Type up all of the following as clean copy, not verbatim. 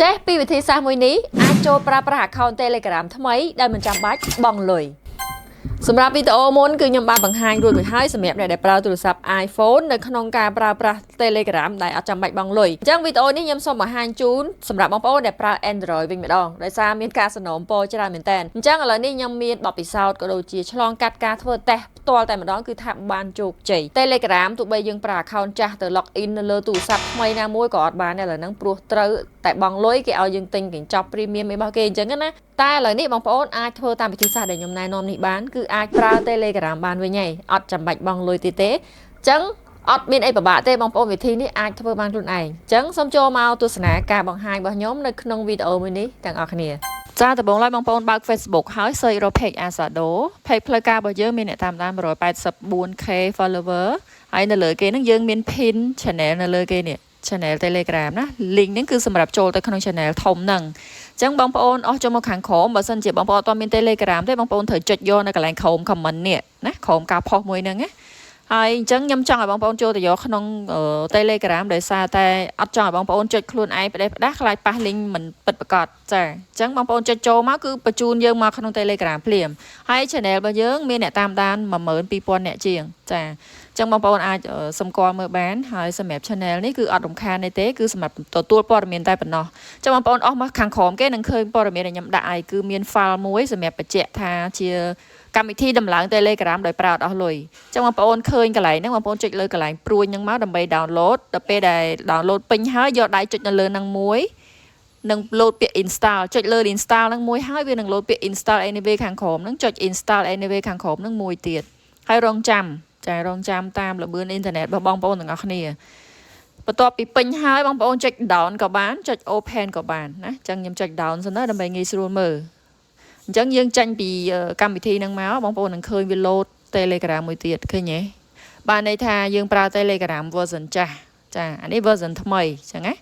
ចេះពីវិធីសាស្ត្រមួយនេះអាចចូលប្រើប្រាស់ account Telegram ថ្មីដែលមិនចាំបាច់បង់លុយសម្រាប់វីដេអូមុនគឺខ្ញុំបានបង្ហាញរួចហើយសម្រាប់អ្នកដែលប្រើទូរស័ព្ទ iPhone នៅក្នុងការប្រើប្រាស់ Telegram ដែលអត់ចាំបាច់បង់លុយអញ្ចឹងវីដេអូនេះខ្ញុំសូមបង្ហាញជូនសម្រាប់បងប្អូនដែលប្រើ Android វិញម្ដងដោយសារមានការសំណូមពរច្រើនមែនតើអញ្ចឹងឥឡូវនេះខ្ញុំមានបទពិសោធន៍ក៏ដូចជាឆ្លងកាត់ការធ្វើតេស្តផ្ទាល់តែម្ដងគឺថាបានជោគជ័យ Telegram ទោះបីយើងប្រើ account ចាស់ទៅ log in នៅលើទូរស័ព្ទថ្មីណាមួយក៏អត់បានដែរឥឡូវហ្នឹងព្រោះត្រូវតែបង់លុយគេឲ្យយើងទិញកញ្ចប់ Premium របស់គេអញ្ចឹងណាតែឥឡូវនេះបងប្អូនអាចធ្វើតាមវិធីសាស្ត្រដែលខ្ញុំណែនាំនេះបានគឺអាចប្រើ Telegram បានវិញហើយអត់ចាំបាច់បង់លុយទៀតទេអញ្ចឹងអត់មានអីពិបាកទេបងប្អូនវិធីនេះអាចធ្វើបានខ្លួនឯងអញ្ចឹងសូមចូលមកទស្សនាការបង្ហាញរបស់ខ្ញុំនៅក្នុងវីដេអូមួយនេះទាំងអស់គ្នាចាដំបូងឡើយបងប្អូនបើក Facebook ហើយ search រក page Asado page ផ្លូវការរបស់យើងមានអ្នកតាមដាន 184k follower ហើយនៅលើគេហ្នឹងយើងមាន pin channel នៅលើគេនេះ channel Telegram ណា link ហ្នឹងគឺសម្រាប់ចូលទៅក្នុង channel ធំហ្នឹងអញ្ចឹងបងប្អូនអស់ចូលមកខាងក្រោមបើសិនជាបងប្អូនអត់មាន Telegram ទេបងប្អូនត្រូវចុចយកនៅកន្លែងក្រោម comment នេះណាក្រោមការផុសមួយហ្នឹងណាហើយអញ្ចឹងខ្ញុំចង់ឲ្យបងប្អូនចូលទៅយកក្នុង Telegram ដោយសារតែអត់ចង់ឲ្យបងប្អូនចុចខ្លួនឯងផ្ដេសផ្ដាស់ខ្លាចប៉ះ link មិនពិតប្រាកដចាអញ្ចឹងបងប្អូនចុចចូលមកគឺបញ្ជូនយើងមកក្នុង Telegram ភ្លាមហើយ channel របស់យើងមានអ្នកតាមដាន 12000 អ្នកជាងចាអញ្ចឹងបងប្អូនអាចសម្គាល់មើលបានហើយសម្រាប់ channel នេះគឺអត់រំខានទេគឺសម្រាប់ទទួលព័ត៌មានតែប៉ុណ្ណោះអញ្ចឹងបងប្អូនអស់មកខាងក្រោមគេនឹងឃើញព័ត៌មានដែលខ្ញុំដាក់ឲ្យគឺមាន file មួយសម្រាប់បញ្ជាក់ថាជាកម្មវិធីដំឡើង Telegram ដោយប្រើអត់អស់លុយអញ្ចឹងបងប្អូនឃើញកន្លែងហ្នឹងបងប្អូនចុចលើកន្លែងព្រួយហ្នឹងមកដើម្បី download ដល់ពេលដែល download ពេញហើយយកដៃចុចនៅលើហ្នឹងមួយនឹង load ពាក្យ install ចុចលើ install ហ្នឹងមួយហើយវានឹង load ពាក្យ install anyway ខាងក្រោមហ្នឹងចុច install anyway ខាងក្រោមហ្នឹងមួយទៀតហើយរងចាំចារងចាំតាមល្បឿនអ៊ីនធឺណិតរបស់បងប្អូនទាំងអស់គ្នាបន្ទាប់ពីពេញហើយបងប្អូនចុច down ក៏បានចុច open ក៏បានណាអញ្ចឹងខ្ញុំចុច down សិនទៅដើម្បីងាយស្រួលមើលអញ្ចឹងយើងចាញ់ពីកម្មវិធីហ្នឹងមកបងប្អូននឹងឃើញវា load Telegram មួយទៀតឃើញទេបានន័យថាយើងប្រើ Telegram version ចាស់ចាអានេះ version ថ្មីអញ្ចឹងណា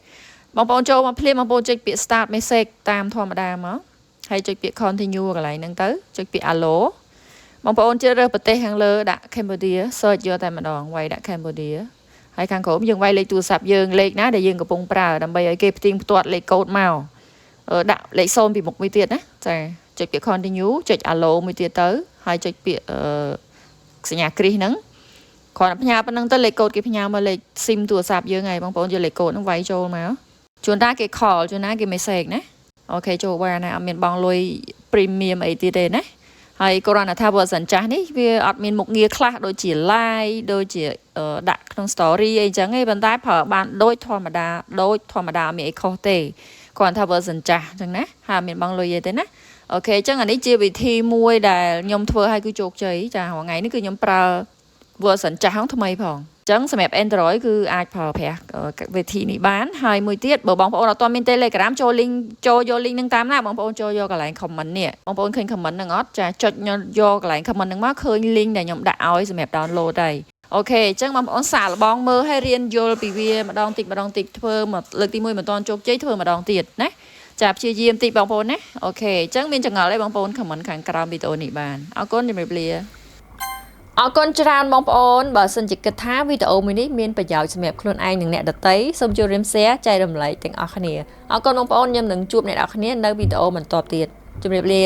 បងប្អូនចូលមកភ្លាមបងប្អូនចុចពាក្យ start message តាមធម្មតាមកហើយចុចពាក្យ continue កន្លែងហ្នឹងទៅចុចពាក្យ allo បងប្អូនជ្រើសរើសប្រទេសខាងលើដាក់ Cambodia search យកតែម្ដងវាយដាក់ Cambodia ហើយខាងក្រោមយើងវាយលេខទូរស័ព្ទយើងលេខណាដែលយើងកំពុងប្រើដើម្បីឲ្យគេផ្ទៀងផ្ទាត់លេខកូដមកដាក់លេខ0ពីមុខមួយទៀតណាចាចុចពាក្យ continue ចុច allo មួយទៀតទៅហើយចុចពាក្យសញ្ញាគ្រីសហ្នឹងគ្រាន់តែផ្ញើប៉ុណ្្នឹងទៅលេខកូដគេផ្ញើមកលេខ SIM ទូរស័ព្ទយើងហើយបងប្អូនយកលេខកូដហ្នឹងវាយចូលមកជួនណាគេ call ជួនណាគេ message ណាអូខេចូលបានណាអត់មានបង់លុយ premium អីទៀតទេណាហើយគ្រាន់តែថា version ចាស់នេះវាអត់មានមុខងារខ្លះដូចជា live ដូចជាដាក់ក្នុង story អីចឹងឯងប៉ុន្តែប្រើបានដូចធម្មតាមានអីខុសទេគ្រាន់ថា version ចាស់អញ្ចឹងណាហើយអត់មានបង់លុយទេណាអូខេអញ្ចឹងអានេះជាវិធីមួយដែលខ្ញុំធ្វើឲ្យគឺជោគជ័យចារាល់ថ្ងៃនេះគឺខ្ញុំប្រើ version ចាស់ហ្នឹងថ្មីផងអញ្ចឹងសម្រាប់ Android គឺអាចប្រើប្រាស់វិធីនេះបានហើយមួយទៀតបើបងប្អូនអត់ទាន់មាន Telegram ចូល link ចូលយក link ហ្នឹងតាមណាបងប្អូនចូលយកកន្លែង comment នេះបងប្អូនឃើញ comment ហ្នឹងអត់ចាចុចយកកន្លែង comment ហ្នឹងមកឃើញ link ដែលខ្ញុំដាក់ឲ្យសម្រាប់ download ហើយអូខេអញ្ចឹងបងប្អូនសាកល្បងមើលឲ្យរៀនយល់ពីវាម្ដងតិចធ្វើមកលើកទី1មិនទាន់ជោគជ័យធ្វើម្ដងទៀតណាចាព្យាយាមតិចបងប្អូនណាអូខេអញ្ចឹងមានចង្អល់អីបងប្អូន comment ខាងក្រោមវីដេអូនេះបានអរគុណជំរាបលាអរគុណច្រើនបងប្អូនបើសិនជាគិតថាវីដេអូមួយនេះមានប្រយោជន៍សម្រាប់ខ្លួនឯងនិងអ្នកដទៃសូមចូលរួម share ចែករំលែកទាំងអស់គ្នាអរគុណបងប្អូនខ្ញុំនឹងជួបអ្នកនរគ្នានៅវីដេអូបន្តទៀតជម្រាបលា